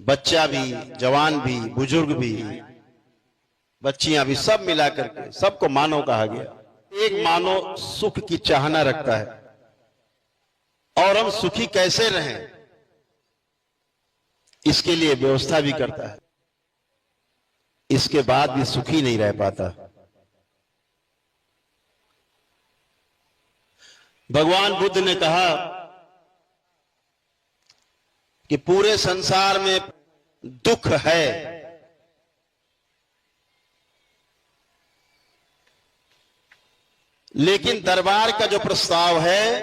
बच्चा भी, जवान भी, बुजुर्ग भी, बच्चियां भी, सब मिला करके सबको मानव कहा गया। एक मानव सुख की चाहना रखता है और हम सुखी कैसे रहें इसके लिए व्यवस्था भी करता है, इसके बाद भी सुखी नहीं रह पाता। भगवान बुद्ध ने कहा कि पूरे संसार में दुख है, लेकिन दरबार का जो प्रस्ताव है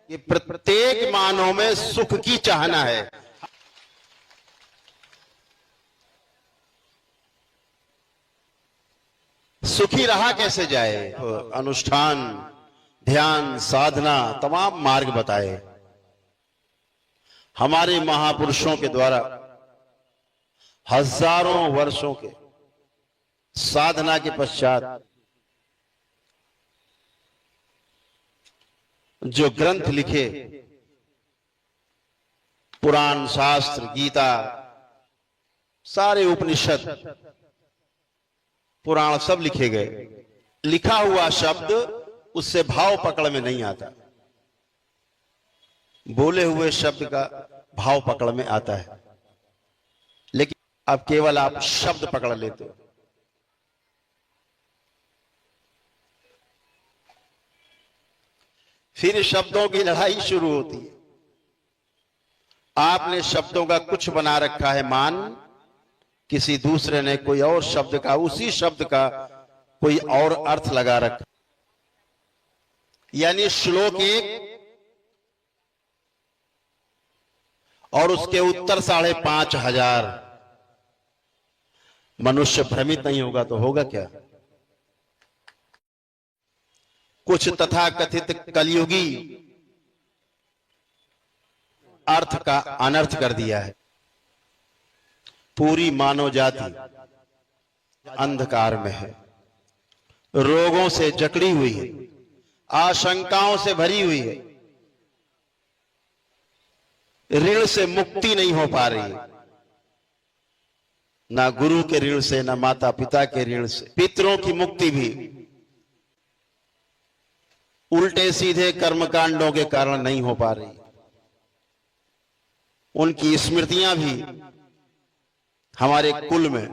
कि प्रत्येक मानव में सुख की चाहना है। सुखी रहा कैसे जाए? अनुष्ठान, ध्यान, साधना, तमाम मार्ग बताए हमारे महापुरुषों के द्वारा। हजारों वर्षों के साधना के पश्चात जो ग्रंथ लिखे, पुराण, शास्त्र, गीता, सारे उपनिषद, पुराण सब लिखे गए। लिखा हुआ शब्द उससे भाव पकड़ में नहीं आता, बोले हुए शब्द का भाव पकड़ में आता है, लेकिन अब केवल आप शब्द पकड़ लेते हो। फिर शब्दों की लड़ाई शुरू होती है। आपने शब्दों का कुछ बना रखा है मान, किसी दूसरे ने कोई और शब्द का, उसी शब्द का कोई और अर्थ लगा रखा। यानी श्लोक एक और उसके उत्तर 5,500। मनुष्य भ्रमित नहीं होगा तो होगा क्या? कुछ तथाकथित कलयुगी अर्थ का अनर्थ कर दिया है। पूरी मानव जाति अंधकार में है, रोगों से जकड़ी हुई है, आशंकाओं से भरी हुई है, ऋण से मुक्ति नहीं हो पा रही है, ना गुरु के ऋण से, ना माता पिता के ऋण से। पितरों की मुक्ति भी उल्टे सीधे कर्मकांडों के कारण नहीं हो पा रही। उनकी स्मृतियां भी हमारे कुल में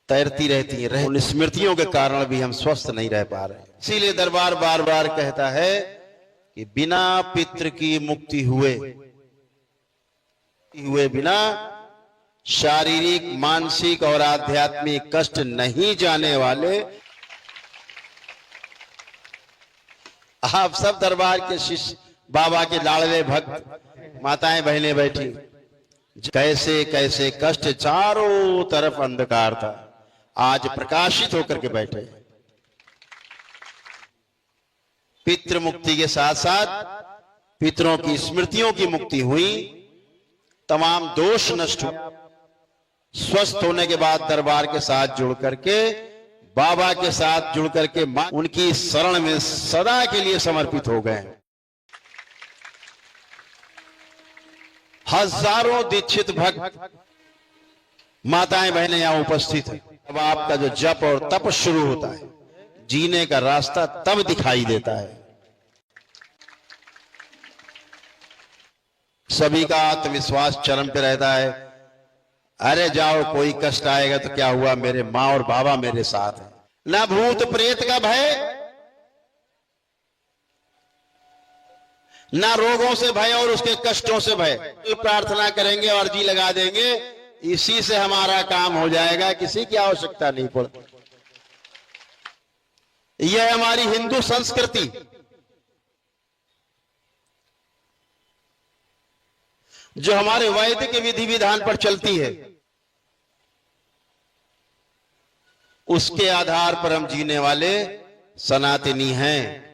तैरती रहती है। उन स्मृतियों के कारण भी हम स्वस्थ नहीं रह पा रहे। इसीलिए दरबार बार बार कहता है कि बिना पितृ की मुक्ति हुए बिना शारीरिक, मानसिक और आध्यात्मिक कष्ट नहीं जाने वाले। आप सब दरबार के शिष्य, बाबा के लाडले भक्त, माताएं बहनें बैठी, कैसे कैसे कष्ट, चारों तरफ अंधकार था, आज प्रकाशित होकर के बैठे। पितृ मुक्ति के साथ साथ पितरों की स्मृतियों की मुक्ति हुई, तमाम दोष नष्ट हुए। स्वस्थ होने के बाद दरबार के साथ जुड़ करके, बाबा के साथ जुड़ करके उनकी शरण में सदा के लिए समर्पित हो गए। हजारों दीक्षित भक्त, माताएं बहनें यहां उपस्थित हैं। अब आपका जो जप और तप शुरू होता है, जीने का रास्ता तब दिखाई देता है। सभी का आत्मविश्वास चरम पे रहता है। अरे जाओ, कोई कष्ट आएगा तो क्या हुआ, मेरे माँ और बाबा मेरे साथ है। ना भूत प्रेत का भय, ना रोगों से भय और उसके कष्टों से भय। प्रार्थना करेंगे, अर्जी लगा देंगे, इसी से हमारा काम हो जाएगा, किसी की आवश्यकता नहीं पड़ती। यह हमारी हिंदू संस्कृति, जो हमारे वैदिक विधि विधान पर चलती है, उसके आधार पर हम जीने वाले सनातनी हैं।